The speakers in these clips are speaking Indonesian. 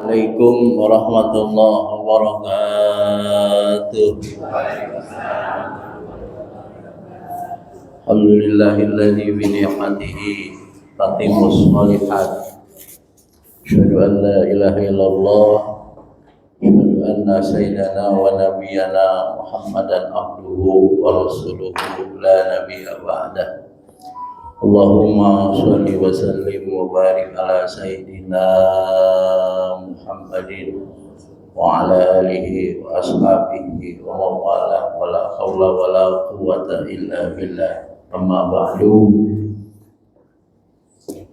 Assalamualaikum warahmatullahi wabarakatuh. Alhamdulillahilladzi bi ni'matihi tatimmus shalihat. Asyhadu an la ilaha illallah asyhadu anna sayyidana wa nabiyyana Muhammadan abduhu wa rasuluhu la nabiyya ba'dah. Allahumma sholli wa sallim wa barik ala sayyidina Muhammadin wa ala alihi wa ashabihi wa mawala wa la hawla wa la quwwata illa billah. Amma ba'du.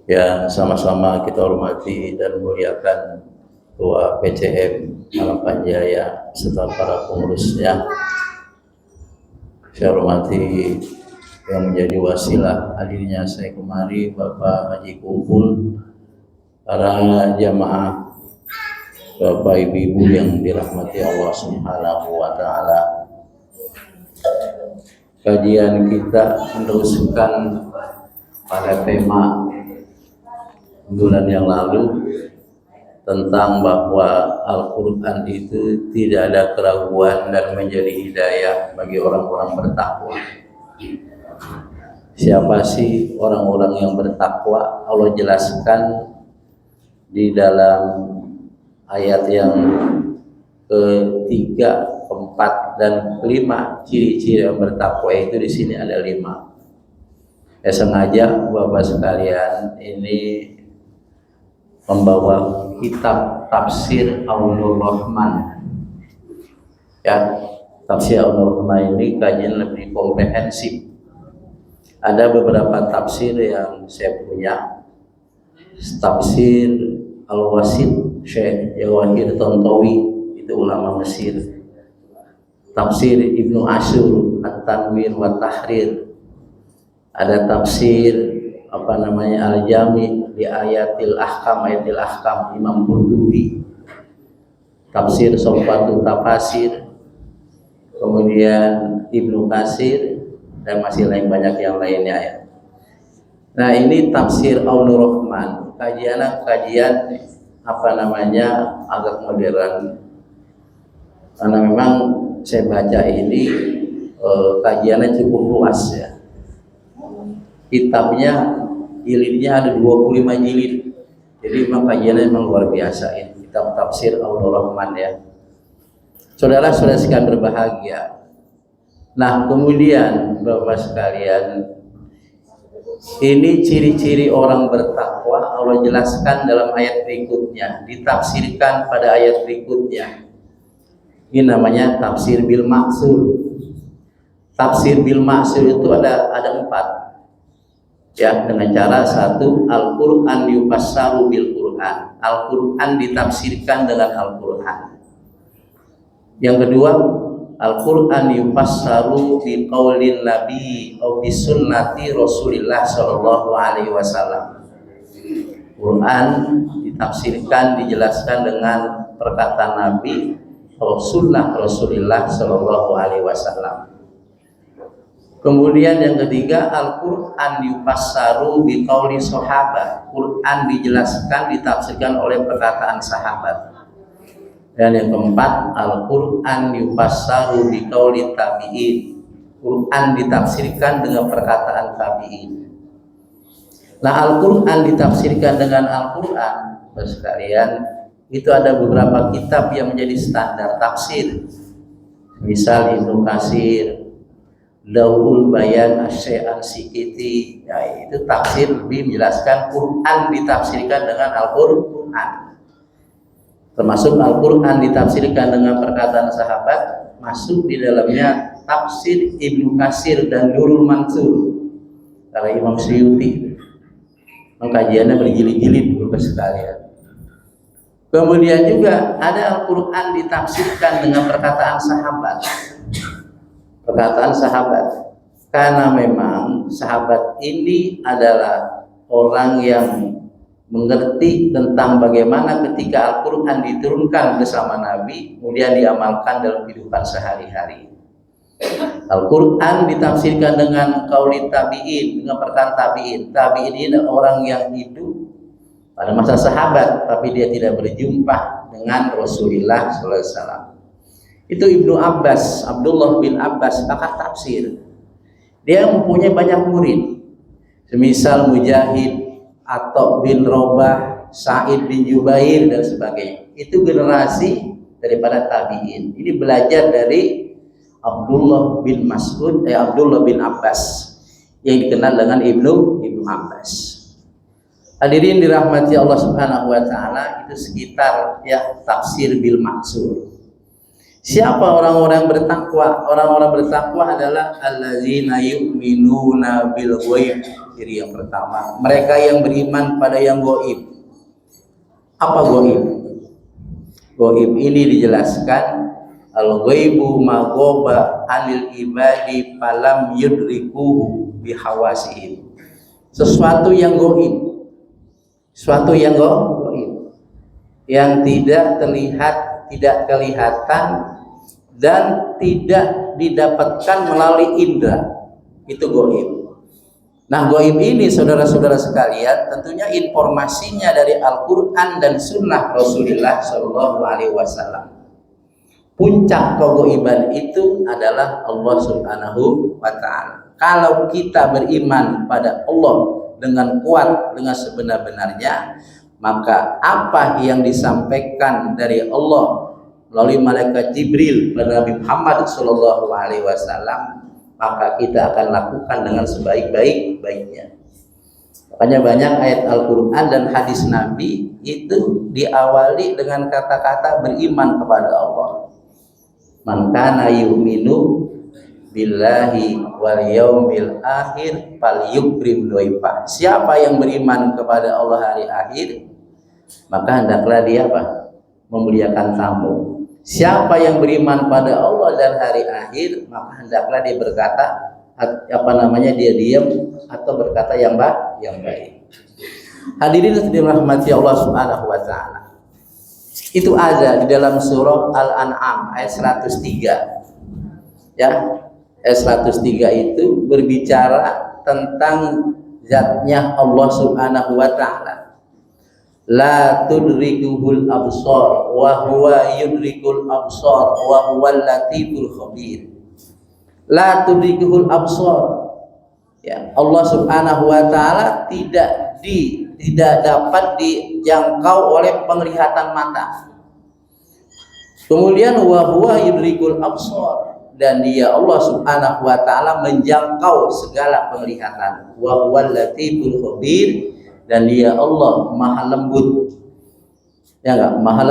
Ya, sama-sama kita hormati dan muliakan Ketua PCM Harapan Jaya serta para pengurusnya. Saya hormati yang menjadi wasilah hadirnya saya kemari, Bapak Haji Kumpul, para jamaah, Bapak Ibu yang dirahmati Allah Subhanahu wa Ta'ala. Kajian kita meneruskan pada tema bulan yang lalu tentang bahwa Al-Quran itu tidak ada keraguan dan menjadi hidayah bagi orang-orang bertakwa. Siapa sih orang-orang yang bertakwa? Allah jelaskan di dalam ayat yang ketiga, keempat, dan kelima. Ciri-ciri yang bertakwa itu di sini ada 5. Sengaja Bapak sekalian ini membawa kitab tafsir Aunur Rahman. Ya, tafsir Aunur Rahman ini kajian lebih komprehensif. Ada beberapa tafsir yang saya punya. Tafsir Al-Wasit Syekh Jawahir Tontowi, itu ulama Mesir. Tafsir Ibnu Asyur At-Tanwir wa Tahrir. Ada tafsir Al-Jami di Ayatil Ahkam Imam Qurtubi. Tafsir Sofatul Tafasir, kemudian Ibnu Katsir, dan masih banyak yang lainnya ya. Nah, ini tafsir Aunur Rahman. Kajian agak modern. Karena memang saya baca ini kajiannya cukup luas ya. Kitabnya jilidnya ada 25 jilid. Jadi memang kajiannya memang luar biasa ini kitab tafsir Aunur Rahman ya. Saudara-saudara sekalian berbahagia. Nah, kemudian Bapak sekalian, ini ciri-ciri orang bertakwa Allah jelaskan dalam ayat berikutnya, ditafsirkan pada ayat berikutnya. Ini namanya tafsir bil maksur. Tafsir bil maksur itu ada 4. Ya, dengan cara 1, Al-Qur'an yufassaru bil Qur'an. Al-Qur'an ditafsirkan dengan Al-Qur'an. Yang kedua, Al-Qur'an yufassaru bi qaulin nabi atau bi sunnati Rasulillah sallallahu alaihi wasallam. Quran ditafsirkan, dijelaskan dengan perkataan Nabi atau sunnah Rasulillah sallallahu alaihi wasallam. Kemudian yang ketiga, Al-Qur'an yufassaru bi qauli sahabat. Quran dijelaskan, ditafsirkan oleh perkataan sahabat. Dan yang keempat, Al-Qur'an yufassaru bi qauli tabi'in. Quran ditafsirkan dengan perkataan tabi'in. Nah, Al-Qur'an ditafsirkan dengan Al-Qur'an, sekalian, itu ada beberapa kitab yang menjadi standar tafsir. Misal Ibnu Katsir, Daul Bayan Asy-Syaikh Al-Sikiti. Ya, itu tafsir lebih menjelaskan Quran ditafsirkan dengan Al-Qur'an. Termasuk Al-Quran ditafsirkan dengan perkataan sahabat, masuk di dalamnya tafsir Ibnu Katsir dan Nurul Mansur karena Imam Suyuti. Kajiannya berjilid-jilid Bapak sekalian. Kemudian juga ada Al-Quran ditafsirkan dengan perkataan sahabat. Perkataan sahabat, karena memang sahabat ini adalah orang yang mengerti tentang bagaimana ketika Al-Quran diturunkan bersama Nabi, kemudian diamalkan dalam kehidupan sehari-hari. Al-Quran ditafsirkan dengan qauli tabi'in, dengan perkataan tabi'in. Tabi'in ini orang yang hidup pada masa sahabat, tapi dia tidak berjumpa dengan Rasulullah SAW. Itu Ibnu Abbas, Abdullah bin Abbas, pakar tafsir. Dia mempunyai banyak murid, semisal Mujahid, Atha bin Robah, Sa'id bin Jubair dan sebagainya. Itu generasi daripada tabi'in. Ini belajar dari Abdullah bin Abdullah bin Abbas yang dikenal dengan Ibnu Abbas. Hadirin dirahmati Allah Subhanahu wa taala, itu sekitar ya tafsir bil maksur. Siapa orang-orang bertakwa? Orang-orang bertakwa adalah allazina yu'minuna bil ghaib. Ciri yang pertama, mereka yang beriman pada yang gaib. Apa gaib? Gaib ini dijelaskan al-ghaibu ma ghaba 'anil ibadi falam yudrikuhu bihawasihim. Sesuatu yang gaib. Sesuatu yang gaib. Yang tidak terlihat, tidak kelihatan dan tidak didapatkan melalui indera. Itu gaib. Nah, gaib ini saudara-saudara sekalian, tentunya informasinya dari Al-Qur'an dan sunnah Rasulullah SAW. Puncak kegaiban itu adalah Allah Subhanahu wa ta'ala. Kalau kita beriman pada Allah dengan kuat, dengan sebenar-benarnya, maka apa yang disampaikan dari Allah melalui malaikat Jibril pada Nabi Muhammad SAW, maka kita akan lakukan dengan sebaik-baiknya. Makanya banyak ayat Al-Quran dan hadis Nabi itu diawali dengan kata-kata beriman kepada Allah. Man kana yu'minu billahi wal yaumil akhir falyukrim dhaifah. Siapa yang beriman kepada Allah hari akhir, maka hendaklah dia memuliakan tamu. Siapa yang beriman pada Allah dan hari akhir, maka hendaklah dia berkata dia diam atau berkata yang baik. Hadirin dirahmati Allah Subhanahu wa taala. Itu ada di dalam surah Al-An'am ayat 103. Ya, ayat 103 itu berbicara tentang zatnya Allah Subhanahu wa taala. La tudrikuhul absar wa huwa yudrikul absar wa huwal latiful khabir. La tudrikuhul absar. Ya, Allah Subhanahu wa taala tidak dapat dijangkau oleh penglihatan mata. Kemudian wa huwa yudrikul absar, dan dia Allah Subhanahu wa taala menjangkau segala penglihatan. Wa huwal latiful khabir, dan dia Allah maha lembut, ya enggak, maha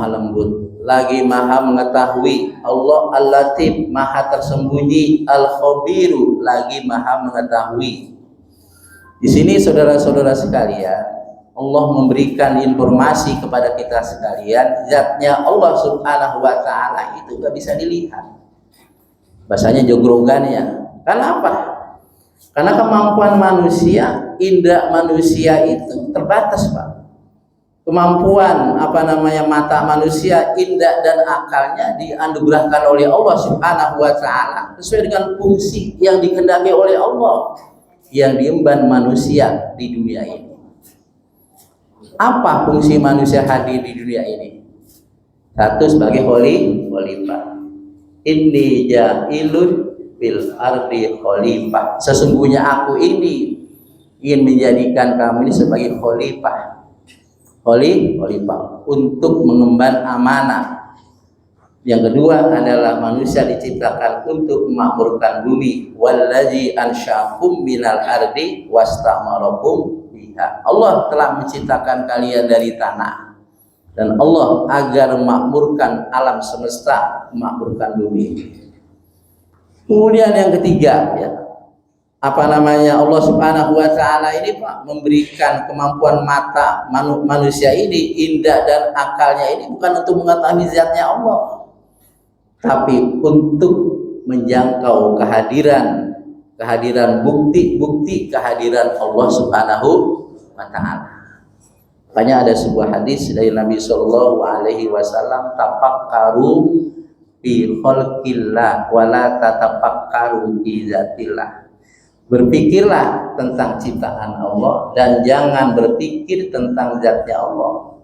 lembut, lagi maha mengetahui. Allah Al-Latif, maha tersembunyi, Al-Khabiru, lagi maha mengetahui. Di sini saudara-saudara sekalian, Allah memberikan informasi kepada kita sekalian, zatnya Allah Subhanahu wa taala itu enggak bisa dilihat. Bahasanya jogrogannya. Kenapa? Karena kemampuan manusia, indera manusia itu terbatas, Pak. Kemampuan mata manusia, indera dan akalnya dianugerahkan oleh Allah Subhanahu wa taala sesuai dengan fungsi yang dikehendaki oleh Allah yang diemban manusia di dunia ini. Apa fungsi manusia hadir di dunia ini? Satu, sebagai khalifah. Inni ja'ilun bil ardi khalifah. Sesungguhnya aku ini ingin menjadikan kamu ini sebagai khalifah untuk mengemban amanah. Yang kedua adalah manusia diciptakan untuk memakmurkan bumi. Wallazi ansya'akum minal ardi wastamarakum biha. Allah telah menciptakan kalian dari tanah, dan Allah agar memakmurkan alam semesta, memakmurkan bumi. Kemudian yang ketiga, ya, Allah Subhanahu wa taala ini, Pak, memberikan kemampuan mata manusia ini, indera dan akalnya ini bukan untuk mengetahui zatnya Allah, tapi untuk menjangkau kehadiran bukti kehadiran Allah Subhanahu wa taala. Makanya ada sebuah hadis dari Nabi Shallallahu alaihi wasallam, tafakkaru fi khalqillah wa la tatafakkaru fi zatillah. Berpikirlah tentang ciptaan Allah dan jangan berpikir tentang zatnya Allah.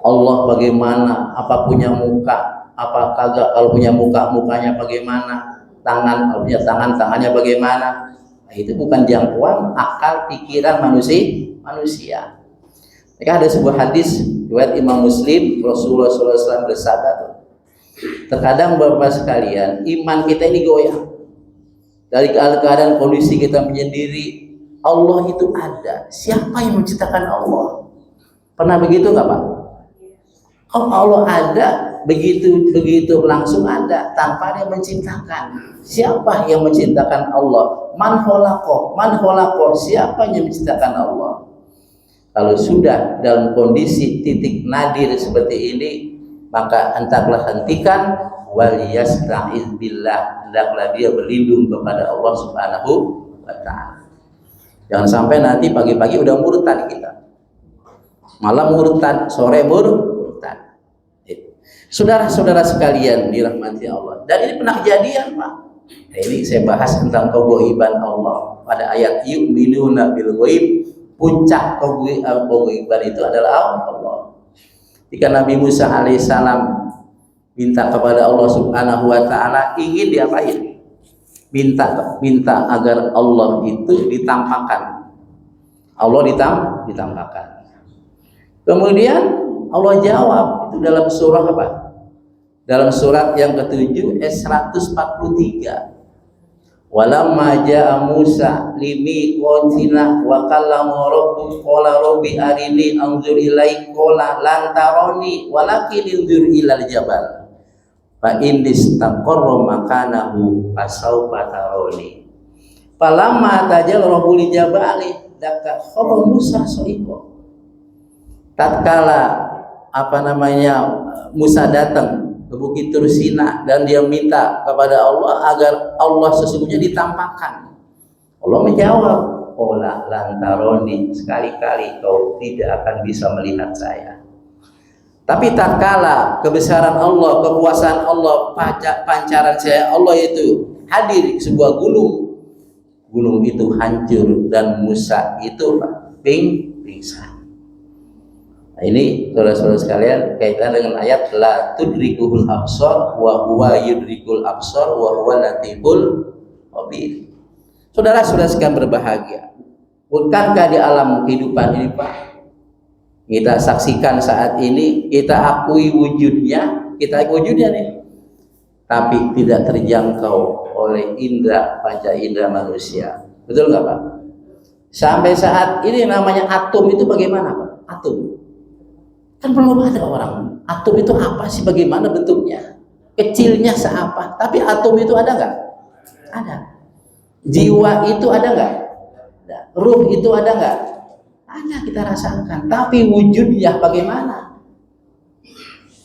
Allah bagaimana, apa punya muka, apa kagak, kalau punya muka, mukanya bagaimana, tangan, kalau punya tangan, tangannya bagaimana. Nah, itu bukan jangkauan akal pikiran manusia. Maka ada sebuah hadis riwayat Imam Muslim, Rasulullah SAW bersabda, terkadang Bapak sekalian, iman kita ini goyah. Dari keadaan kondisi kita menyendiri, Allah itu ada. Siapa yang menciptakan Allah? Pernah begitu nggak Pak? Oh, Allah ada, begitu langsung ada tanpa dia menciptakan. Siapa yang menciptakan Allah? Man khalaqah, siapa yang menciptakan Allah? Kalau sudah dalam kondisi titik nadir seperti ini, maka entahlah hentikan, waliyasta'iz billah, hendaklah dia berlindung kepada Allah Subhanahu wa ta'ala. Jangan sampai nanti pagi-pagi udah murtad kita, malam murtad, sore murtad. Saudara-saudara sekalian dirahmati Allah, dan ini pernah kejadian Pak. Nah, ini saya bahas tentang keghaiban Allah pada ayat yu'minuna bil ghaib. Puncak keghaiban itu adalah Allah. Jika Nabi Musa alaihissalam minta kepada Allah Subhanahu wa ta'ala, ingin diapain? Minta agar Allah itu ditampakkan. Allah ditampakkan. Kemudian Allah jawab, itu dalam surah apa? Dalam surat yang ke-7 S143. Walamma ja'a Musa limiqatina wa kallama rabbuhu qala rabbi arini anzur ilaik qala lan tarani walakin anzur ilal jabal fa in istaqarra makanahu fasawfa tarani. Falamma tajal rabbul jabali dakka kharra Musa sa'iqa. Tatkala Musa datang ke Bukit Tursina dan dia minta kepada Allah agar Allah sesungguhnya ditampakkan. Allah menjawab, "Qala lan tarani, sekali-kali kau tidak akan bisa melihat saya." Tapi tatkala kebesaran Allah, kekuasaan Allah, pancaran saya Allah itu hadir di sebuah gunung itu hancur dan Musa itu pingsan. Nah, ini saudara-saudara sekalian kaitan dengan ayat la tudrikuhul absar wa huwa yudrikul absar wa huwa latiful khabir. Saudara-saudara sekalian berbahagia, bukankah di alam kehidupan ini Pak, kita saksikan saat ini, kita akui wujudnya nih, tapi tidak terjangkau oleh indera panca indera manusia. Betul nggak Pak? Sampai saat ini namanya atom itu bagaimana Pak? Atom kan belum ada orang. Atom itu apa sih? Bagaimana bentuknya? Kecilnya seapa? Tapi atom itu ada nggak? Ada. Jiwa itu ada nggak? Ada. Ruh itu ada nggak? Ada, kita rasakan. Tapi wujudnya bagaimana?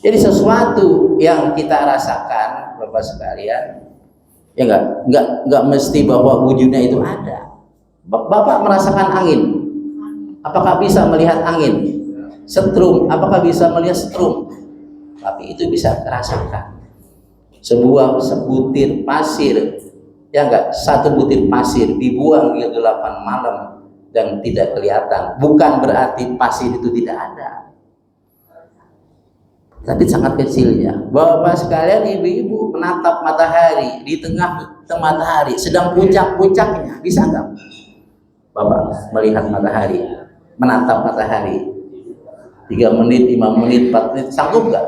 Jadi sesuatu yang kita rasakan, Bapak sekalian, ya nggak mesti bahwa wujudnya itu ada. Bapak merasakan angin. Apakah bisa melihat angin? Setrum, apakah bisa melihat setrum? Tapi itu bisa terasakan. Sebutir pasir, ya enggak, satu butir pasir dibuang di gelapan malam dan tidak kelihatan, bukan berarti pasir itu tidak ada, tapi sangat kecilnya. Bapak sekalian, ibu-ibu menatap matahari, di tengah matahari sedang puncak-puncaknya, bisa enggak Bapak melihat matahari, menatap matahari 3 menit, 5 menit, 4 menit, sanggup nggak?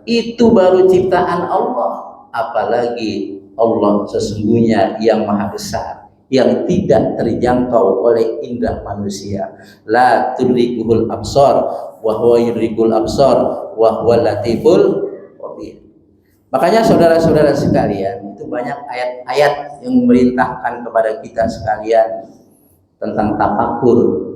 Itu baru ciptaan Allah. Apalagi Allah sesungguhnya yang maha besar, yang tidak terjangkau oleh indera manusia. La tudrikuhul absar wa huwa yudrikul absar wa huwa latiful khabir. Makanya saudara-saudara sekalian, itu banyak ayat-ayat yang memerintahkan kepada kita sekalian tentang tafakur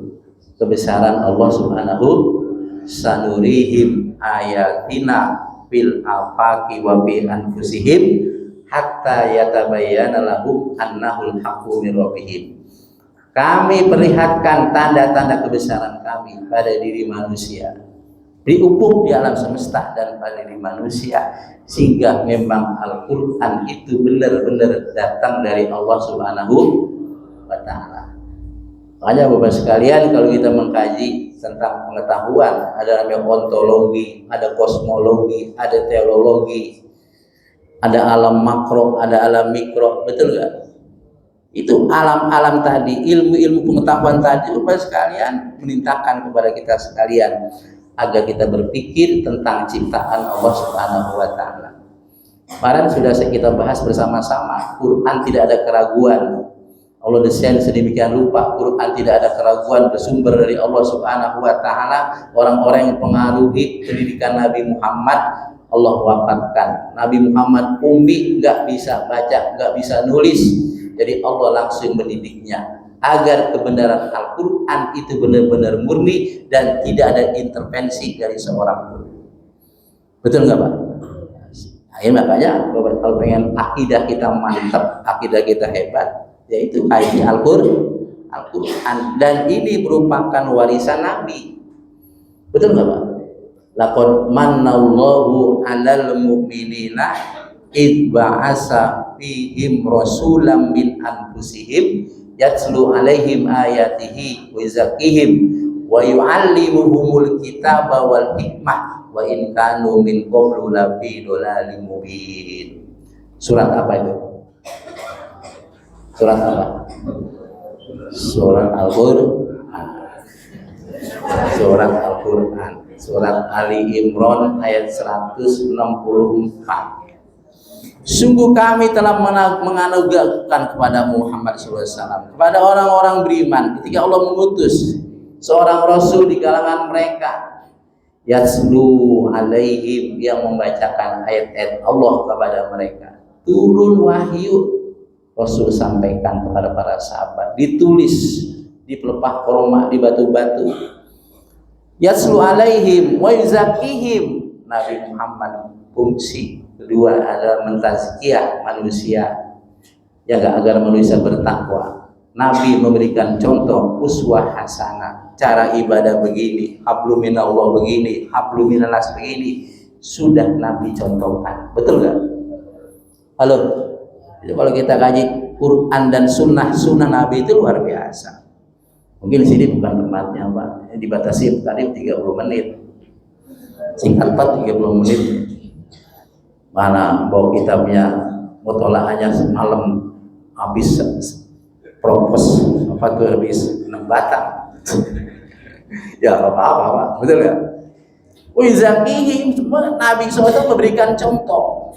kebesaran Allah Subhanahu. Sanurihim ayatina fil afaqi wa bi anfusihim hatta yatabayyana lahum annahul haqqu min rabbihim. Kami perlihatkan tanda-tanda kebesaran kami pada diri manusia, diupuk di alam semesta dan pada diri manusia, sehingga memang Al-Quran itu benar-benar datang dari Allah Subhanahu Ta'ala. Makanya Bapak sekalian, kalau kita mengkaji tentang pengetahuan, ada namanya ontologi, ada kosmologi, ada teologi, ada alam makro, ada alam mikro, betul nggak? Itu alam-alam tadi, ilmu-ilmu pengetahuan tadi, Bapak sekalian menintahkan kepada kita sekalian agar kita berpikir tentang ciptaan Allah Subhanahu wa Ta'ala. Kemarin sudah kita bahas bersama-sama, Quran tidak ada keraguan. Allah desain sedemikian rupa, Quran tidak ada keraguan, bersumber dari Allah Subhanahu wa Ta'ala. Orang-orang yang pengaruhi pendidikan Nabi Muhammad, Allah wafatkan. Nabi Muhammad ummi, nggak bisa baca, nggak bisa nulis. Jadi Allah langsung mendidiknya agar kebenaran Al-Quran itu benar-benar murni dan tidak ada intervensi dari seorang pun. Betul nggak Pak? Nah, makanya kalau pengen akidah kita mantap, akidah kita hebat, yaitu kaji Al-Quran, dan ini merupakan warisan Nabi. Betul nggak Pak? Laqad mannallahu 'alal mu'minina id ba'asa fihim rasulam min anfusihim yatslu 'alaihim ayatihi wa yuzakkihim wa yu'allimuhumul kitaba wal hikmah wa in kanu min qablu lafi dhalalin mubin. Surat apa itu? Surat apa? Surat Al-Qur'an. Surat Al-Qur'an. Surat Ali Imran ayat 164. Sungguh kami telah menganugerahkan kepada Muhammad SAW, kepada orang-orang beriman, ketika Allah mengutus seorang Rasul di kalangan mereka, yatslu alaihim, yang membacakan ayat-ayat Allah kepada mereka. Turun wahyu, Rasul sampaikan kepada para sahabat, ditulis di pelepah korma, di batu-batu. Yatslu alaihim wa yuzakkihim. Nabi Muhammad fungsi kedua adalah mentazkiyah manusia, ya agar manusia bertakwa. Nabi memberikan contoh uswah hasanah, cara ibadah begini, hablum minallah begini, hablum minannas begini, sudah Nabi contohkan. Betul nggak? Halo. Jadi kalau kita kaji Quran dan sunnah Nabi itu luar biasa. Mungkin di sini bukan tempatnya Pak, dibatasi tadi 30 menit, singkat 30 menit. Mana bawa kitabnya, mutola'ahnya semalam habis propos apa tuh, habis 6 batang. Ya apa-apa Pak, betul nggak? Wizakihim, semua Nabi SAW memberikan contoh.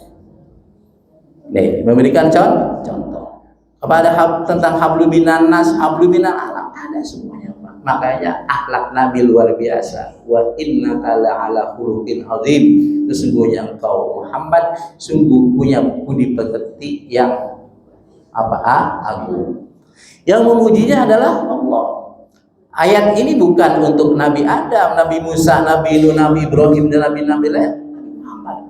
Nih, memberikan contoh kepada tentang hablum minannas, hablum minal alam, ada semuanya Pak. Makanya akhlak Nabi luar biasa. Wa innaka la'ala khuluqin azim. Sesungguhnya engkau Muhammad sungguh punya budi pekerti yang agung. Yang memujinya adalah Allah. Ayat ini bukan untuk Nabi Adam, Nabi Musa, Nabi Nuh, Nabi Ibrahim, dan Nabi-Nabi lain.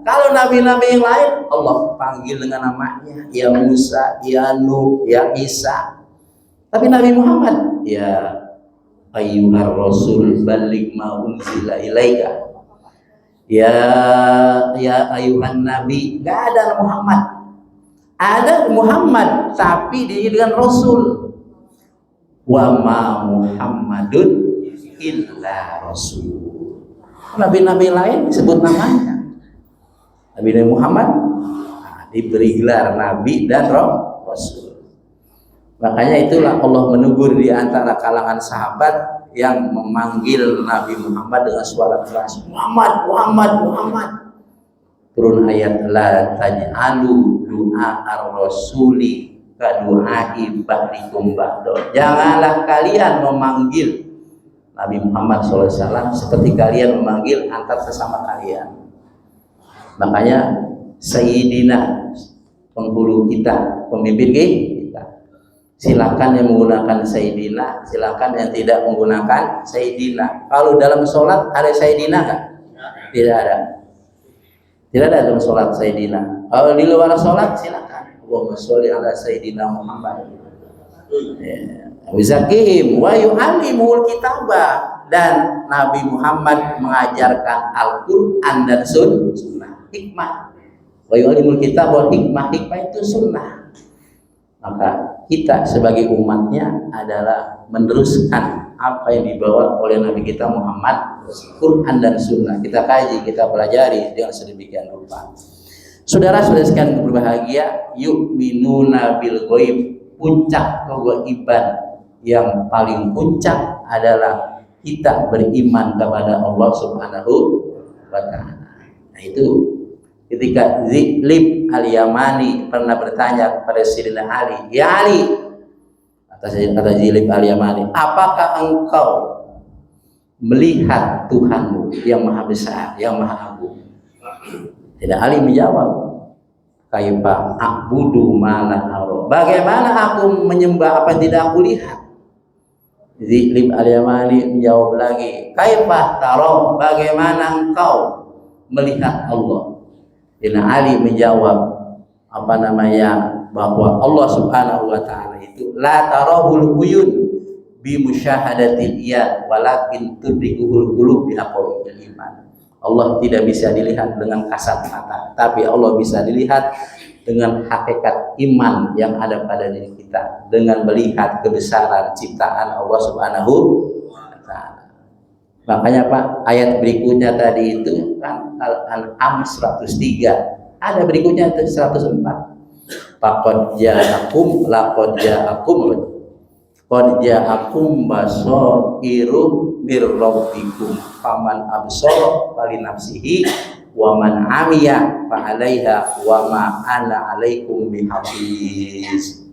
Kalau nabi-nabi yang lain Allah panggil dengan namanya, ya Musa, ya Nuh, ya Isa. Tapi Nabi Muhammad, ya ayyuhar rasul balligh ma unzila ilaika. Ya ayuhan nabi, enggak ada Muhammad. Ada Muhammad tapi dia dengan rasul. Wa ma Muhammadun illa rasul. Nabi-nabi lain disebut namanya. Nabi Muhammad diberi gelar nabi dan rasul. Makanya itulah Allah menegur di antara kalangan sahabat yang memanggil Nabi Muhammad dengan suara keras, Muhammad, Muhammad, Muhammad. Turun ayat, la taj'alu du'a ar-rasuli ka du'ai ba'dikum ba'da. Janganlah kalian memanggil Nabi Muhammad SAW seperti kalian memanggil antar sesama kalian. Makanya Sayyidina, penghulu kita, pemimpin kita, silakan yang menggunakan Sayyidina, silakan yang tidak menggunakan Sayyidina. Kalau dalam sholat ada Sayyidina nggak? Tidak ada. Tidak ada dalam sholat Sayyidina. Kalau di luar sholat silakan. Allahumma sholli ala Sayyidina Muhammad. Wizakihim wa yu'allimul kitabah, dan Nabi Muhammad mengajarkan Al-Quran dan sunnah, hikmah. Wa yu'allimul kitabah, hikmah itu sunnah. Maka kita sebagai umatnya adalah meneruskan apa yang dibawa oleh Nabi kita Muhammad, Quran dan Sunnah. Kita kaji, kita pelajari dengan sedemikian rupa. Saudara-saudara sekalian berbahagia, yu'minuna bil ghaib. Puncak kegaiban yang paling puncak adalah kita beriman kepada Allah Subhanahu wa Ta'ala. Nah, itu ketika Zilib al-Yamani pernah bertanya kepada Sayyidina Ali, "Ya Ali," kata Zilib al-Yamani, "apakah engkau melihat Tuhanmu yang maha besar, yang maha agung?" Sayyidina Ali menjawab, "Kaifa a'budu ma la ara?" Bagaimana aku menyembah apa yang tidak aku lihat? Zilib al-Yamani menjawab lagi, "Kaifa tara?" Bagaimana engkau melihat Allah? Sayyidina Ali menjawab bahwa Allah Subhanahu wa Ta'ala itu la tarahul uyun bi musyahadatil iyad walakin tudrikuhul qulub bi aqwal iman. Allah tidak bisa dilihat dengan kasat mata, tapi Allah bisa dilihat dengan hakikat iman yang ada pada diri kita, dengan melihat kebesaran ciptaan Allah Subhanahu wa Ta'ala. Makanya Pak, ayat berikutnya tadi itu kan Al-An'am 103. Ada berikutnya itu 104. Faqad ja'akum basairu mir rabbikum faman absara falinafsihi wa man amiya fa 'alaiha wa ma ana 'alaikum bihafiz.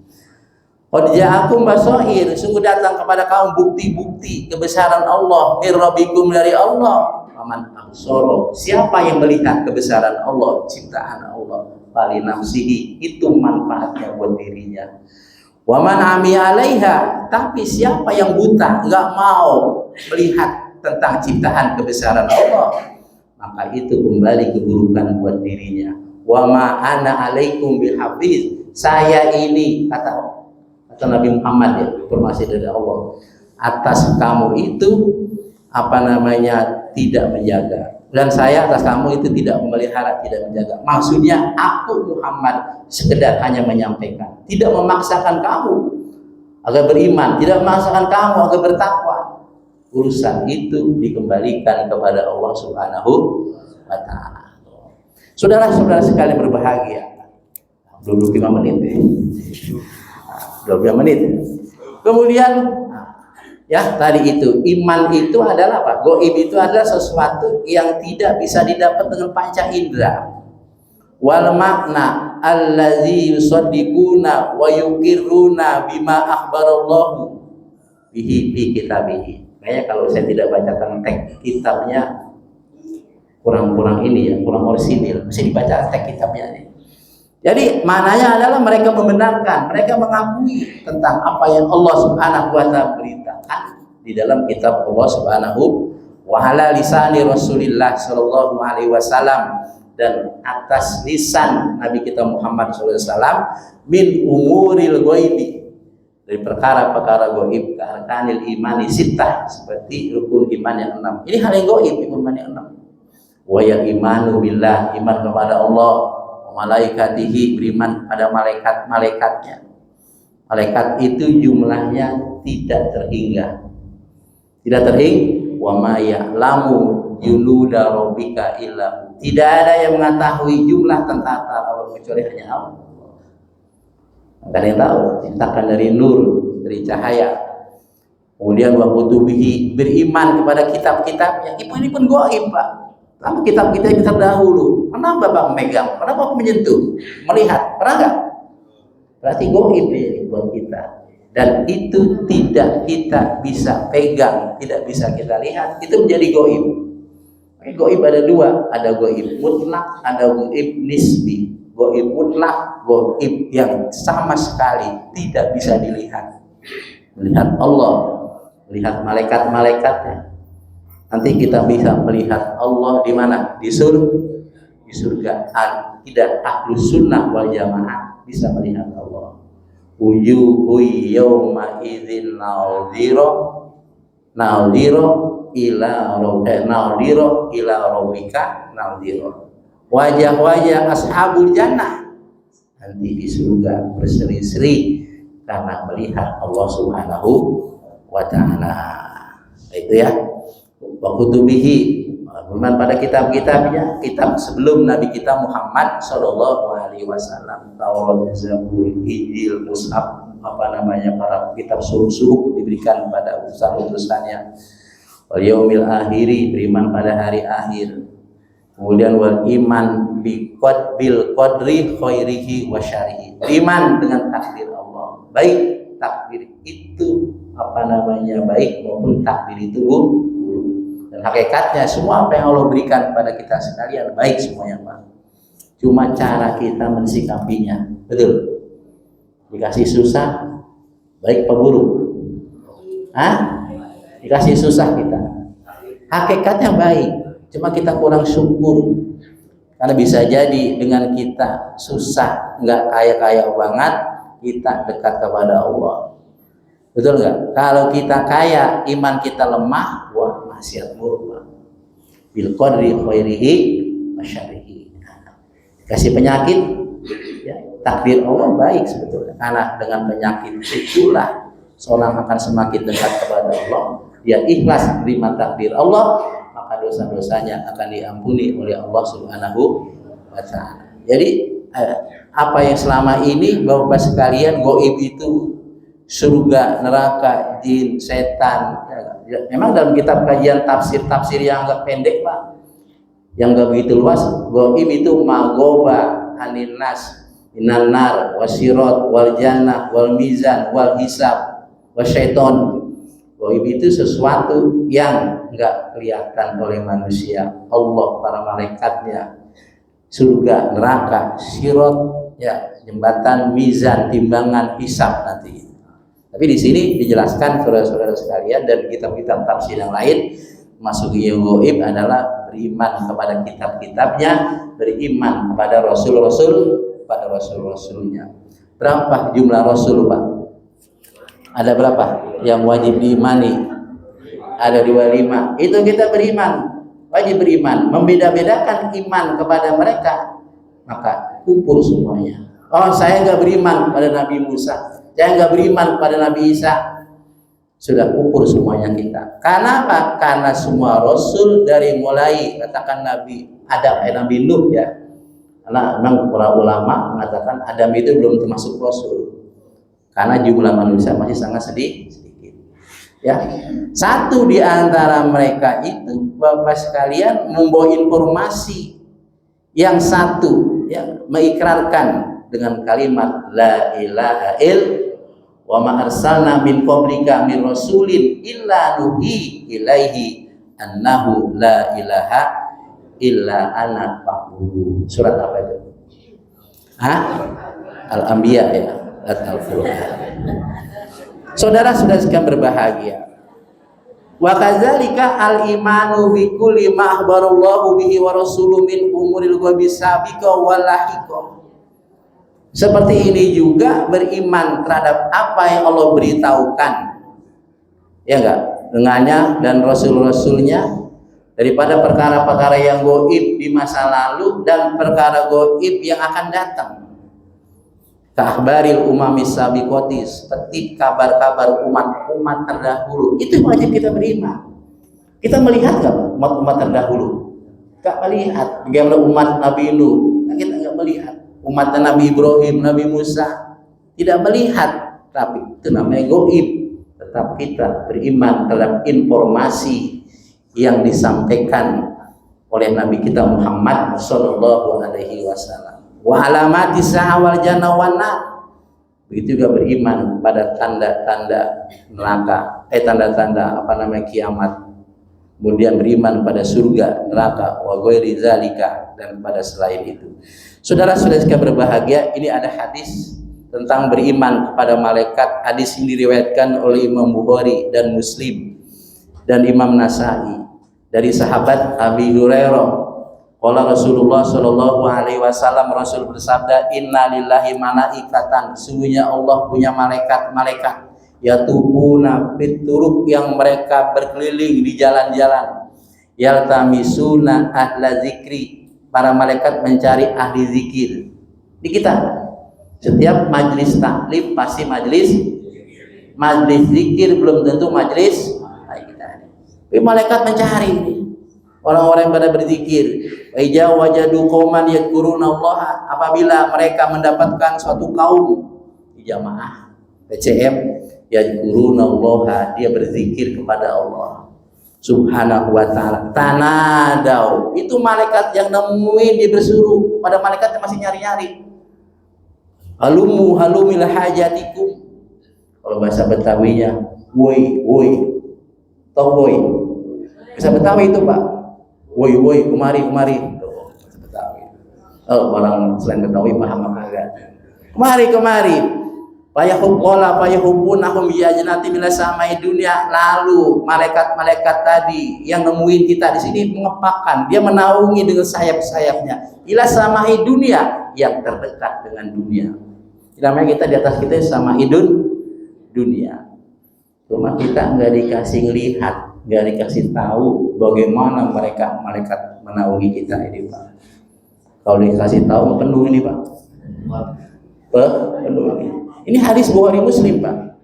Qad ja'akum basair, sungguh datang kepada kaum bukti-bukti kebesaran Allah, mir rabbikum, dari Allah. Faman absara, siapa yang melihat kebesaran Allah, ciptaan Allah, fali nafsihi, itu manfaatnya buat dirinya. Wa man ami 'alaiha, tapi siapa yang buta, enggak mau melihat tentang ciptaan kebesaran Allah, maka itu kembali keburukan buat dirinya. Wa ma ana 'alaikum bihafiz, saya ini kata Nabi Muhammad, ya, informasi dari Allah, atas kamu itu tidak menjaga, dan saya atas kamu itu tidak memelihara, tidak menjaga. Maksudnya aku Muhammad sekedar hanya menyampaikan, tidak memaksakan kamu agar beriman, tidak memaksakan kamu agar bertakwa. Urusan itu dikembalikan kepada Allah Subhanahu wa Ta'ala. Saudara-saudara sekalian berbahagia, dulu 5 menit, 12 menit. Kemudian ya tadi itu, iman itu adalah apa? Gaib itu adalah sesuatu yang tidak bisa didapat dengan panca indera. Wal makna allazi yusaddiquna wa yuqirruna bima akhbarallahu bihi fi kitabihi. Kayaknya kalau saya tidak bacakan teks kitabnya kurang ini ya, kurang orisinil. Mesti dibaca teks kitabnya nih. Jadi maknanya adalah mereka membenarkan, mereka mengakui tentang apa yang Allah Subhanahu wa Ta'ala beritakan di dalam kitab Allah Subhanahu wa ala lisani Rasulillah sallallahu alaihi wasallam, dan atas lisan Nabi kita Muhammad sallallahu alaihi wasallam, min umuril ghaibi, dari perkara-perkara gaib, ka arkanil imani sittah, seperti rukun iman yang 6. Ini hal yang gaib, iman yang 6. Wa ya imanu billah, iman kepada Allah, malaikatihi, beriman pada malaikat-malaikatnya. Malaikat itu jumlahnya tidak terhingga. Wa ma ya'lamu junuda rabbika illa, tidak ada yang mengetahui jumlah tentara Allah kecuali hanya Allah. Enggak ada yang tahu, ciptakan dari nur, dari cahaya. Kemudian wa kutubihi, beriman kepada kitab-kitabnya. Ini pun gaib, Pak. Sama kitab-kitab yang terdahulu. Pernah Bapak memegang? Pernah Bapak menyentuh? Melihat? Pernah enggak? Berarti gaib nih buat kita. Dan itu tidak kita bisa pegang, tidak bisa kita lihat. Itu menjadi gaib. Gaib ada 2, ada gaib mutlak, ada gaib nisbi. Gaib mutlak, gaib yang sama sekali tidak bisa dilihat. Melihat Allah, melihat malaikat-malaikatnya. Nanti kita bisa melihat Allah di mana? Di surga. Tidak ahlus sunnah wal jamaah bisa melihat Allah. Wujuhu yawma idzin nadhira ila rabbika nadhira. Wajah-wajah ashabul jannah. nanti di surga berseri-seri karena melihat Allah Subhanahu wa taala. Itu ya. Wa kutubihi, firman pada kitab-kitabnya, kitab sebelum Nabi kita Muhammad sallallahu alaihi wasallam, Taurat, Zabur, Injil, Mushaf, para kitab suhuf diberikan pada utusan-utusannya. Wal yaumil akhiri, beriman pada hari akhir. Kemudian wal iman bil qadri khairihi wa syarrihi, beriman dengan takdir Allah, baik takdir itu baik maupun takdir itu buruk. Dan hakikatnya semua apa yang Allah berikan pada kita sekalian baik semuanya, Pak. Cuma cara kita mensikapinya. Betul. Dikasih susah baik apa buruk? Dikasih susah kita. Hakikatnya baik, cuma kita kurang syukur. Karena bisa jadi dengan kita susah, nggak kaya-kaya banget, kita dekat kepada Allah. Betul nggak? Kalau kita kaya, iman kita lemah, wah maksiat murka. Bil qadri khairihi wa syarrihi. Kasih penyakit, ya, takdir Allah baik sebetulnya. Karena dengan penyakit itulah seorang akan semakin dekat kepada Allah. Dia ikhlas terima takdir Allah, maka dosa-dosanya akan diampuni oleh Allah Subhanahu wa taala. Jadi apa yang selama ini Bapak sekalian gaib itu surga, neraka, jin, setan. Ya, memang dalam kitab kajian tafsir yang agak pendek, Pak, yang gak begitu luas, gaib itu magoba anin nas minan nar wasirat wal jannah wal mizan wal hisab wasyaiton. Gaib itu sesuatu yang enggak kelihatan oleh manusia, Allah, para malaikatnya, surga, neraka, sirat, ya, jembatan, mizan, timbangan, hisab nanti. Tapi di sini dijelaskan saudara-saudara sekalian dan kitab-kitab tafsir yang lain, masuk yang gaib adalah beriman kepada kitab-kitabnya, beriman kepada rasul-rasulnya. Berapa jumlah rasul, Pak? Ada berapa yang wajib diimani? Ada 25. Itu kita beriman, wajib beriman. Membeda-bedakan iman kepada mereka, maka kumpul semuanya. Oh, saya nggak beriman pada Nabi Musa, saya nggak beriman pada Nabi Isa. Sudah kumpul semuanya kita. Karena apa? Karena semua rasul dari mulai katakan Nabi Adam, Nabi Nuh, ya. Karena memang para ulama mengatakan Adam itu belum termasuk rasul. Karena jumlah manusia masih sangat sedikit. Ya, satu di antara mereka itu Bapak sekalian membawa informasi yang satu, ya, mengikrarkan dengan kalimat la ilaha wa ma arsalna min qablika min rasulin illa nuhi ilaihi annahu la ilaha illa ana fa'budu. Surat apa itu? Al-Anbiya, ya, Al-Furqan. Saudara-saudara sekalian berbahagia. Wa kadzalika al-imanu bi kulli ma akhbarallahu bihi wa rasuluhu min umuril ghaibi sabiqa wal lahiqa. Seperti ini juga beriman terhadap apa yang Allah beritahukan, ya enggak, dengannya dan rasul-rasulnya, daripada perkara-perkara yang gaib di masa lalu dan perkara gaib yang akan datang. Kabaril umamis sabiqati, seperti kabar-kabar umat-umat terdahulu, itu wajib kita beriman. Kita melihat nggak umat-umat terdahulu? Nggak melihat. Bagaimana umat Nabi Nuh? Kita nggak melihat. Umat Nabi Ibrahim, Nabi Musa, tidak melihat. Tapi itu namanya gaib. Tetap kita beriman terhadap informasi yang disampaikan oleh Nabi kita Muhammad sallallahu alaihi wasallam. Wa alamati sa'awal jannah wan nar. Begitu juga beriman pada tanda-tanda neraka, tanda-tanda kiamat. Kemudian beriman pada surga, neraka, wa ghairi zalika, dan pada selain itu. Saudara-saudara sekalian berbahagia, ini ada hadis tentang beriman kepada malaikat. Hadis ini diriwayatkan oleh Imam Bukhari dan Muslim dan Imam Nasai dari sahabat Abi Hurairah. Qala Rasulullah sallallahu alaihi wasallam, Rasul bersabda, inna lillahi malaikatan, sesungguhnya Allah punya malaikat-malaikat, yatubuna fituruk, yang mereka berkeliling di jalan-jalan, yaltamisuna ahla zikri, para malaikat mencari ahli zikir. Di kita Setiap majelis taklim pasti majelis zikir, belum tentu majelis kita. Tapi malaikat mencari ini orang-orang yang pada berzikir. Wa idza wajadu qauman yadhkuruna Allah, apabila mereka mendapatkan suatu kaum di jamaah PCM yadhkuruna Allah, dia berzikir kepada Allah Subhanahu wa ta'ala, tanadau, itu malaikat yang nemuin, dia bersuruh pada malaikat yang masih nyari-nyari, halumil hajatikum. Kalau bahasa Betawinya woi, tau woi, bahasa Betawi itu Pak, woi kemari tuh, bahasa Betawi. Orang selain Betawi paham apa enggak? Kemari payahubunahum biyajnati minas samai dunia. Lalu malaikat tadi yang nemuin kita di sini mengepakkan, dia menaungi dengan sayap-sayapnya ila samai dunia, yang terdekat dengan dunia. Namanya kita di atas kita sama dunia. Cuma kita nggak dikasih lihat, nggak dikasih tahu bagaimana malaikat menaungi kita ini Pak. Kalau dikasih tahu penuh ini Pak. Penuh ini. Ini hadis Bukhari Muslim Pak.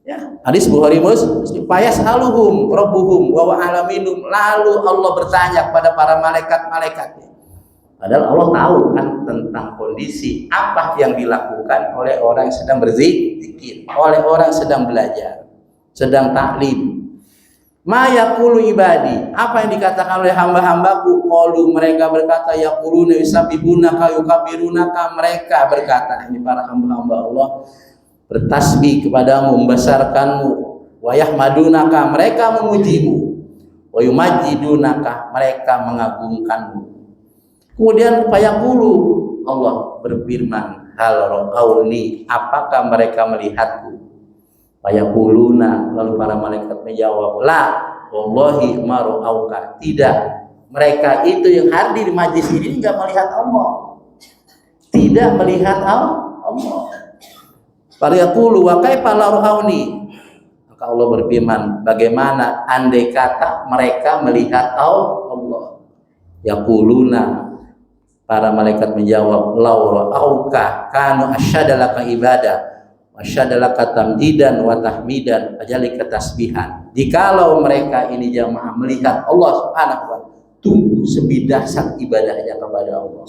Ya, hadis Bukhari Muslim. Payas haluhum rabbuhum wa alaminum. Lalu Allah bertanya kepada para malaikat-malaikatnya. Padahal Allah tahu kan tentang kondisi apa yang dilakukan oleh orang yang sedang berzikir, oleh orang yang sedang belajar, sedang taklim. Ma yaqulu ibadi, apa yang dikatakan oleh hamba-hambaku? Qalu, mereka berkata, yaquluna yusabbihunaka yukabirunaka, mereka berkata, ini para hamba-hamba Allah bertasbih kepadamu, membesarkanmu, wa yahmadunaka, mereka memujimu, wa yumajjidunaka, mereka mengagungkanmu. Kemudian fayaqulu, Allah berfirman, hal ra'auni, apakah mereka melihatku? Fayaquluna, lalu para malaikat menjawab, la wallahi ma ra'auka, tidak, mereka itu yang hadir di majlis ini enggak melihat Allah, tidak melihat Allah. Fayaqulu wa kaifa la ra'auni, maka Allah berfirman, bagaimana andai kata mereka melihat Allah? Yaquluna, para malaikat menjawab, law ra'auka kanu asyadalaka ibadah wasyadalaka tamjidan wa tahmidan ajalika tasbihan. Jikalau mereka ini jamaah melihat Allah Subhanahu wa ta'ala, tunggu lebih dahsyat ibadahnya kepada Allah,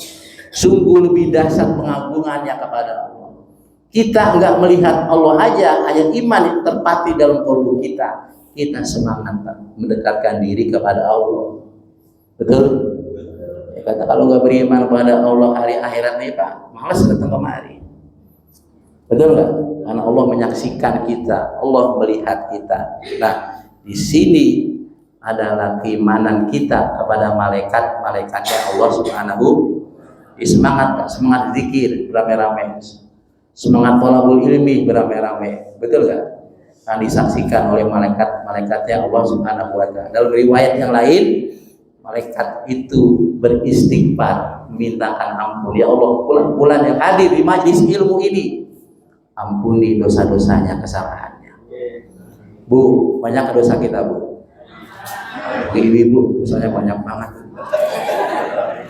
sungguh lebih dahsyat pengagungannya kepada Allah. Kita enggak melihat Allah aja, hanya iman yang terpati dalam kalbu kita semangat mendekatkan diri kepada Allah. Betul? Ya, kata kalau enggak beriman kepada Allah hari akhirat nih Pak, malas datang kemari. Betul nggak? Karena Allah menyaksikan kita, Allah melihat kita. Nah, di sini adalah keimanan kita kepada malaikatnya Allah Subhanahu. Semangat zikir beramai-ramai, semangat thalabul ilmi beramai-ramai. Betul nggak? Yang disaksikan oleh malaikatnya Allah Subhanahu wa ta'ala. Dalam riwayat yang lain, malaikat itu beristighfar, mintakan ampun. Ya Allah, bulan yang hadir di majlis ilmu ini, ampuni dosa-dosanya, kesalahannya. Bu, banyak dosa kita Bu. Ibu, dosanya banyak banget.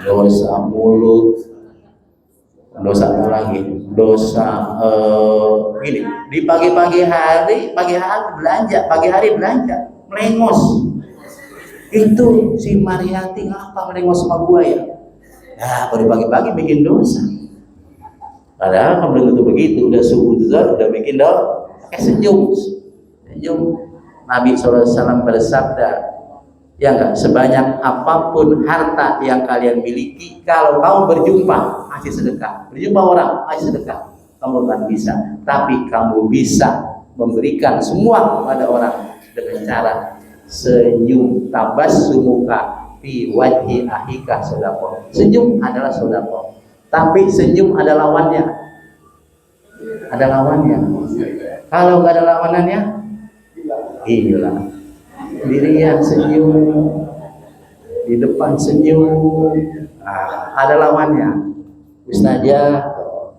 Dosa mulut, dosa apa lagi? Dosa ini di pagi hari belanja, melengos. Itu si Mariati ngapa melengos sama gua ya? Ya, baru pagi-pagi bikin dosa. Padahal kan belum tentu begitu, udah suudzon, udah bikin doa, senyum. Nabi SAW bersabda, ya enggak, sebanyak apapun harta yang kalian miliki, kalau kamu berjumpa masih sedekah, berjumpa orang masih sedekah, kamu kan bisa, tapi kamu bisa memberikan semua kepada orang dengan cara senyum, tabassumuka fi wajhi ahika sedekah. Senyum adalah sedekah. Tapi senyum ada lawannya. Kalau nggak ada lawanannya, hilang. Dirian senyum, di depan senyum, ada lawannya. Ustazah,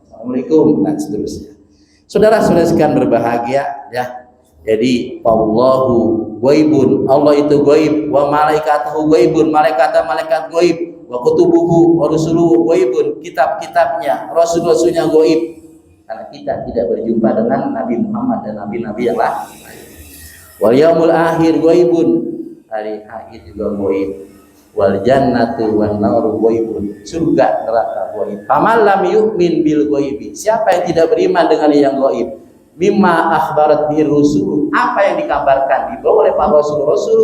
assalamualaikum dan seterusnya. Saudara-saudara sekalian berbahagia, ya. Jadi Allahu ghaibun, Allah itu ghaib, wa malaikatuhu ghaibun, malaikat ghaib, wa kutubuhu wa rusuluhu ghaibun, kitab-kitabnya, rasul-rasulnya ghaib. karena kita tidak berjumpa dengan Nabi Muhammad dan nabi-nabi yang lain. Wal yaumul akhir ghaibun, hari akhir juga ghaib. Wal jannatu wan naru ghaibun, surga neraka ghaib. Faman lam yu'min bil ghaibi, siapa yang tidak beriman dengan yang ghaib, mimma akhbarat bir rusul, apa yang dikabarkan dibawa oleh para rasul-rasul,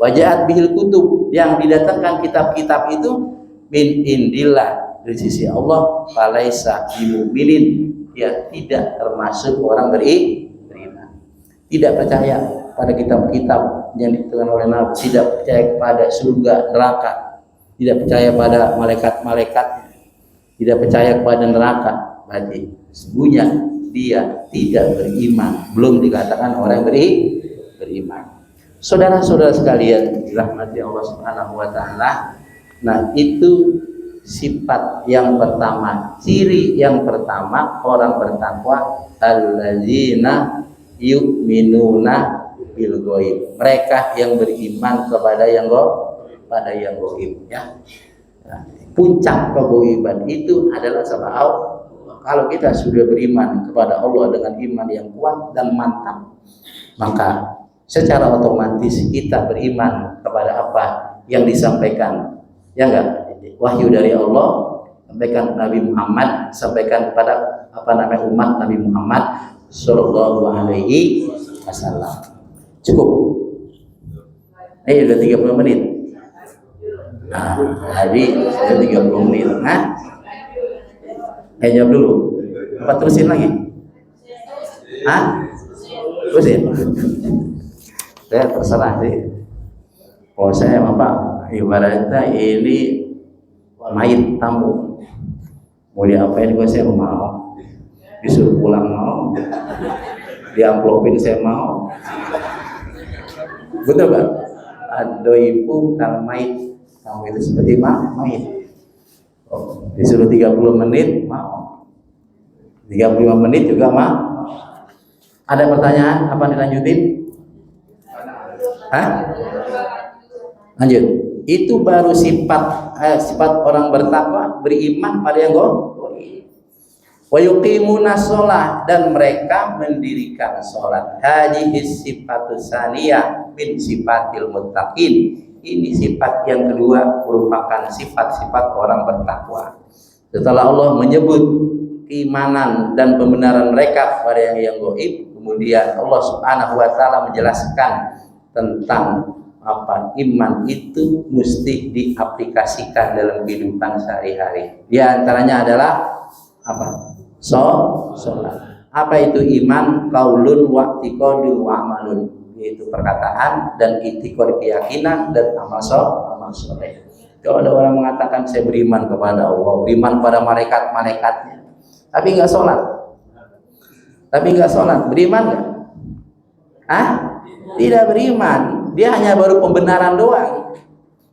wajahat bihil kutub, yang didatangkan kitab-kitab itu, min indillah, dari sisi Allah, falaisa bimu'minin, dia tidak termasuk orang beriman. Tidak percaya pada kitab-kitab yang dituliskan oleh Nabi, tidak percaya kepada surga neraka, tidak percaya pada malaikat-malaikat, tidak percaya kepada neraka, berarti sesungguhnya dia tidak beriman, belum dikatakan orang beriman. Saudara-saudara sekalian dirahmati Allah Subhanahu wa taala, nah itu sifat yang pertama, ciri yang pertama orang bertakwa, allazina yu'minuna bil ghaib, mereka yang beriman kepada yang gaib ya. Nah, puncak kegaiban itu adalah sama Allah. Kalau kita sudah beriman kepada Allah dengan iman yang kuat dan mantap, maka secara otomatis kita beriman kepada apa yang disampaikan, ya enggak, wahyu dari Allah, sampaikan Nabi Muhammad, sampaikan kepada umat Nabi Muhammad Sallallahu Alaihi Wasallam. Cukup. Udah 30 menit. Nah, jadi sudah 30 menit. Nah, jawab dulu. Apa terusin lagi? Terusin. Saya terserah sih. Kalau saya ibaratnya ini mayit tamu, mau diapain juga saya mau, disuruh pulang mau, diamplopin saya mau. Betul Pak? Adoipu kalau mayit, kamu itu seperti mayit. Disuruh 30 menit mau, 35 menit juga mau. Ada pertanyaan? Apa dilanjutin? Lanjut. Itu baru sifat orang bertakwa, beriman pada yang gaib. Wa yuqimuna shalah, dan mereka mendirikan salat. Hadhihi sifatus saniyah min sifatil muttaqin. Ini sifat yang kedua, merupakan sifat-sifat orang bertakwa. Setelah Allah menyebut keimanan dan pembenaran mereka pada yang gaib, kemudian Allah Subhanahu wa taala menjelaskan tentang apa iman itu mesti diaplikasikan dalam kehidupan sehari-hari. Di antaranya adalah apa? Salat. Apa itu iman? Qaulun wa i'tiqadun wa amalun, yaitu perkataan dan i'tiqad, keyakinan, dan amal saleh. Kalau ada orang mengatakan saya beriman kepada Allah, beriman pada malaikat-malaikatnya, tapi enggak sholat, beriman enggak? Tidak beriman, dia hanya baru pembenaran doang.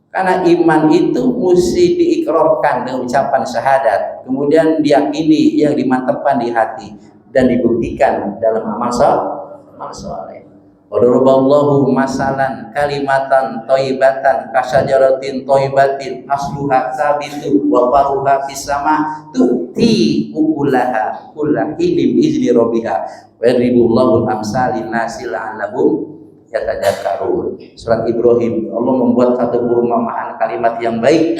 Karena iman itu mesti diikrarkan dengan ucapan syahadat, kemudian diyakini, yang dimantapkan di hati dan dibuktikan dalam amal saleh. Wadaraballahu masalan kalimatan thayyibatan kasyajaratin thayyibatin asluha sabitu wa faruha fis sama tu'ti ukulaha kullahinin izni rabbiha wa yadribullahu amsalin nasi la'allahum yatadzakkarun. Surat Ibrahim, Allah membuat satu perumpamaan kalimat yang baik,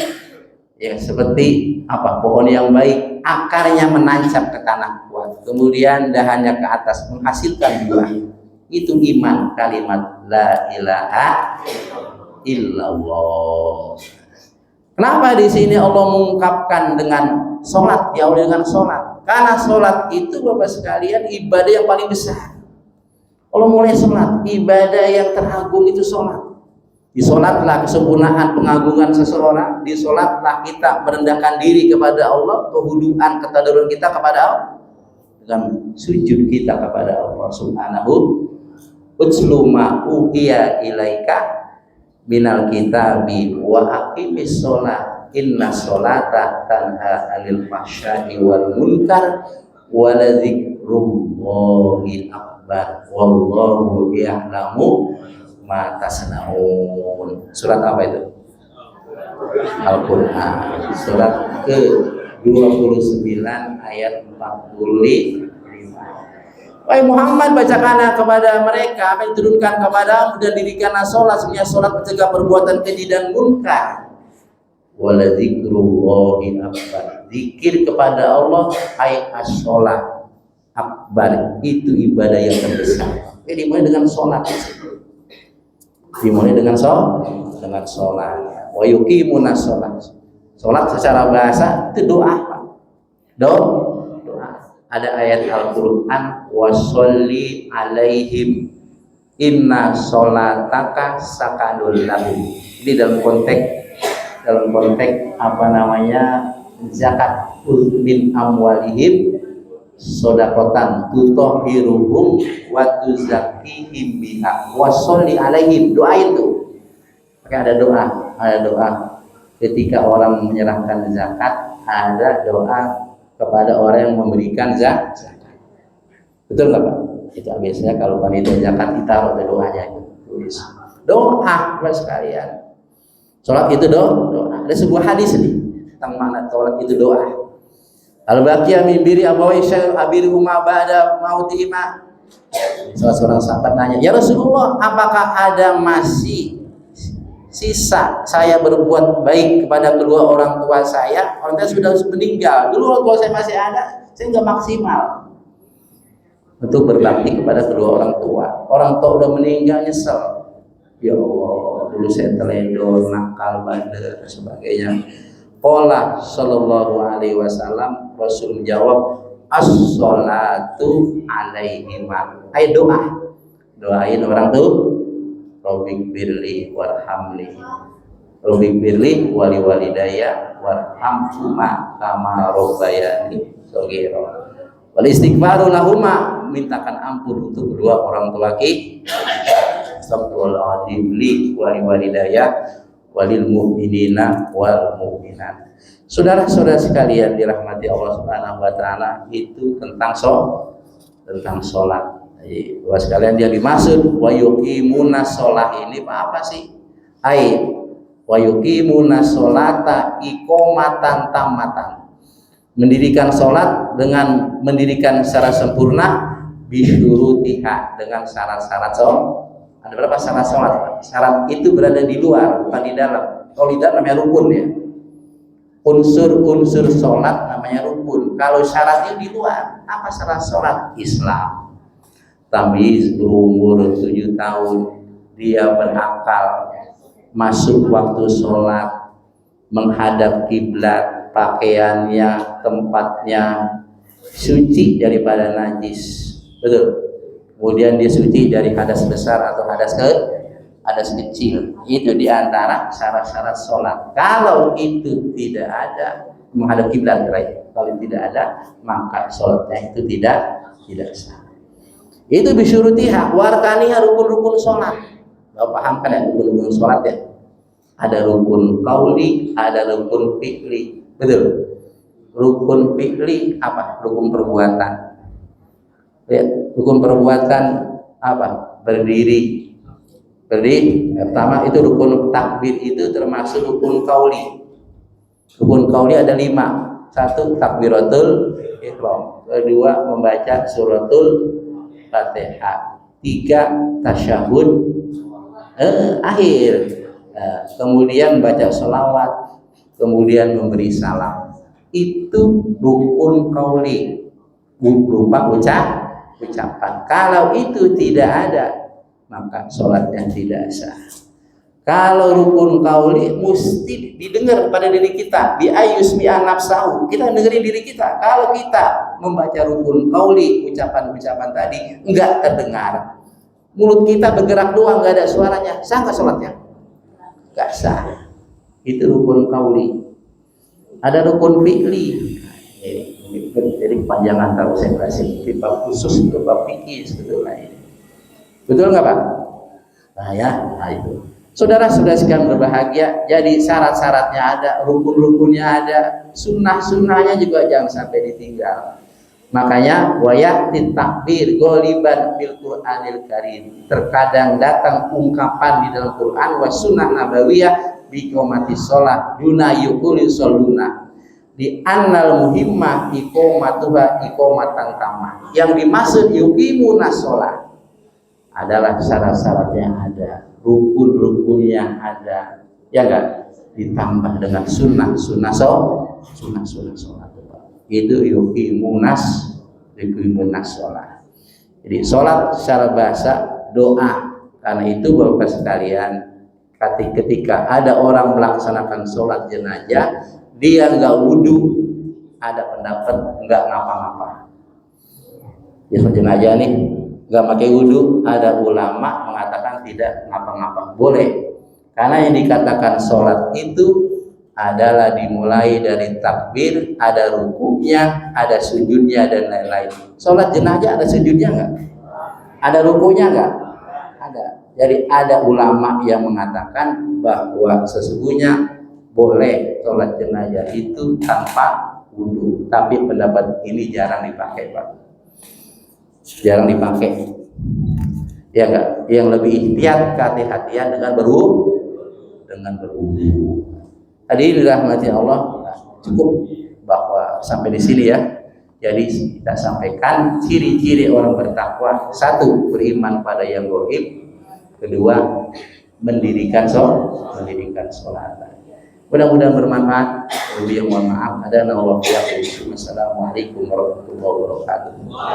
ya seperti pohon yang baik, akarnya menancap ke tanah kuat, kemudian dahannya ke atas menghasilkan buah. Itu iman, kalimat la ilaha illallah. Kenapa di sini Allah mengungkapkan dengan sholat, diawali dengan sholat? Karena sholat itu Bapak sekalian ibadah yang paling besar. Allah mulai sholat, ibadah yang teragung itu sholat. Di sholatlah kesempurnaan pengagungan seseorang, di sholatlah kita merendahkan diri kepada Allah, kehuduan, ketadaruran kita kepada Allah, dengan sujud kita kepada Allah Subhanahu. Utslu ma uhiya ilaika minal kitabi wa aqimis sholat inna sholata tanha 'anil fahsya'i wal munkar wa la dzikrullahi akbar wallahu ya'lamu ma tasna'un. Surat apa itu? Al-Qur'an, surat ke-12 29 ayat 45. Wahai Muhammad, bacakanlah kepada mereka apa yang diturunkan kepadamu dan dirikanlah sholat, sebenarnya sholat mencegah perbuatan keji dan munkar. Wala dzikrullahi akbar, zikir kepada Allah ay as-sholat akbar, itu ibadah yang terbesar. Jadi dimulai dengan sholat, dimulai dengan sholat. Wa yuqimuna sholat. Sholat secara bahasa itu doa. Ada ayat Al-Quran, washolli alaihim inna sholataka sakanul lahum. Ini dalam konteks apa namanya, zakat min amwalihim sodakotan tutahhiruhum wa tuzakkihim biha washolli alaihim. Doa itu pakai ada doa ketika orang menyerahkan zakat, ada doa kepada orang yang memberikan zakat. Betul nggak Pak? Itu biasanya kalau panitia zakat kita ada doanya, tulis doa Pak sekalian. Sholat itu doa. Ada sebuah hadis nih tentang makna sholat itu doa. Al-baqiyah min biri abawai syai'un abiruhuma ba'da mautihima. Salah seorang sahabat nanya, ya Rasulullah, apakah ada masih sisa saya berbuat baik kepada kedua orang tua saya? Orang tua sudah meninggal. Dulu orang tua saya masih ada, saya nggak maksimal untuk berbakti kepada kedua orang tua. Orang tua udah meninggal, nyesel. Ya Allah, dulu saya teledor, nakal, bandel, dan sebagainya. Qala sallallahu alaihi wasallam, Rasul menjawab, as-sholatu alaihima. Ayo doain orang tuh. Robbik birli warhamli, Robbik birli wali walidaya warhamhuma kama robbayani shaghira. Wal istighfaru lahuma, mintakan ampun untuk kedua orang tua kita. Astagfirullahaladzim li wali walidaya walil mu'minina wal mu'minat. Saudara-saudara sekalian dirahmati Allah Subhanahu wa taala, itu tentang sholat. Bahwa sekalian dia dimaksud wa yuqimuna sholah ini apa sih? Wa yuqimuna sholata iqomatan tamatan, mendirikan sholat dengan mendirikan secara sempurna, bisyurutiha, dengan syarat-syarat sholat. Ada berapa syarat sholat? Syarat itu berada di luar, bukan di dalam. Kalau di dalam namanya rukun ya. Unsur-unsur sholat namanya rukun. Kalau syaratnya di luar, apa syarat sholat? Islam. Tamyiz berumur 7 tahun, dia berakal, masuk waktu sholat, menghadap kiblat, pakaiannya, tempatnya suci daripada najis, betul. Kemudian dia suci dari hadas besar atau hadas kecil. Itu diantara syarat-syarat sholat. Kalau itu tidak ada, menghadap kiblat, kalau tidak ada, maka sholatnya itu tidak sah. Itu bisyurutiha warkaniha, rukun-rukun sholat. Kau paham kan ya rukun-rukun sholat ya? Ada rukun qauli, ada rukun fi'li. Betul. Rukun fi'li apa? Rukun perbuatan. Ya, rukun perbuatan apa? Berdiri. Pertama itu rukun takbir, itu termasuk rukun qauli. Rukun qauli ada 5. 1 takbiratul ihram. 2 membaca suratul Fatihah. 3 tasyahud akhir. Kemudian baca sholawat, kemudian memberi salam. Itu rukun qauli, berupa ucapan. Kalau itu tidak ada, maka sholatnya tidak sah. Kalau rukun qauli mesti didengar pada diri kita, bi ayyusmi'a nafsahu. Kita dengerin diri kita. Kalau kita membaca rukun qauli, ucapan-ucapan tadi enggak terdengar, mulut kita bergerak doang, enggak ada suaranya, sah enggak sholatnya? Enggak sah. Itu rukun qauli. Ada rukun fi'li. Jadi kepanjangan tahu saya kasih bab khusus untuk bab fikih sebetulnya ini. Betul enggak Pak? Nah ya, itu. Saudara-saudara sekalian berbahagia, jadi syarat-syaratnya ada, rukun-rukunnya ada, sunnah-sunnahnya juga jangan sampai ditinggal. Makanya wayati takbir goliban bil Qur'anil Karim. Terkadang datang ungkapan di dalam Quran wa sunnah nabawiyah bi qomati sholat duna yukuli sholuna. di annal muhimmah iqamatuha iqamatan tamah. Yang dimaksud yuqimunas shalah adalah syarat-syaratnya ada, rukun-rukunnya ada, ya enggak, ditambah dengan sunnah-sunnah sholat. Itu yuqimunas sholat. Jadi sholat secara bahasa doa. Karena itu Bapak sekalian, ketika ada orang melaksanakan sholat jenazah, dia nggak wudhu, ada pendapat nggak ngapa-ngapa. Ya sholat jenazah nih nggak pakai wudhu, ada ulama mengatakan tidak ngapa-ngapa, boleh. Karena yang dikatakan sholat itu adalah dimulai dari takbir, ada rukuknya, ada sujudnya dan lain-lain. Sholat jenazah ada sujudnya nggak? Ada rukuknya nggak? Ada. Jadi ada ulama yang mengatakan bahwa sesungguhnya boleh sholat jenazah itu tanpa wudhu. Tapi pendapat ini jarang dipakai, Pak. Jarang dipakai. Ya enggak? Yang lebih ihtiyat, kehati-hatian dengan berwudhu. Tadi dirahmati Allah, cukup bahwa sampai di sini ya. Jadi kita sampaikan ciri-ciri orang bertakwa. Satu, beriman pada yang gaib. Kedua, mendirikan sholat. Mudah-mudahan bermanfaat. Lebih yang mohon maaf. Ada Allah. Wassalamualaikum warahmatullahi wabarakatuh.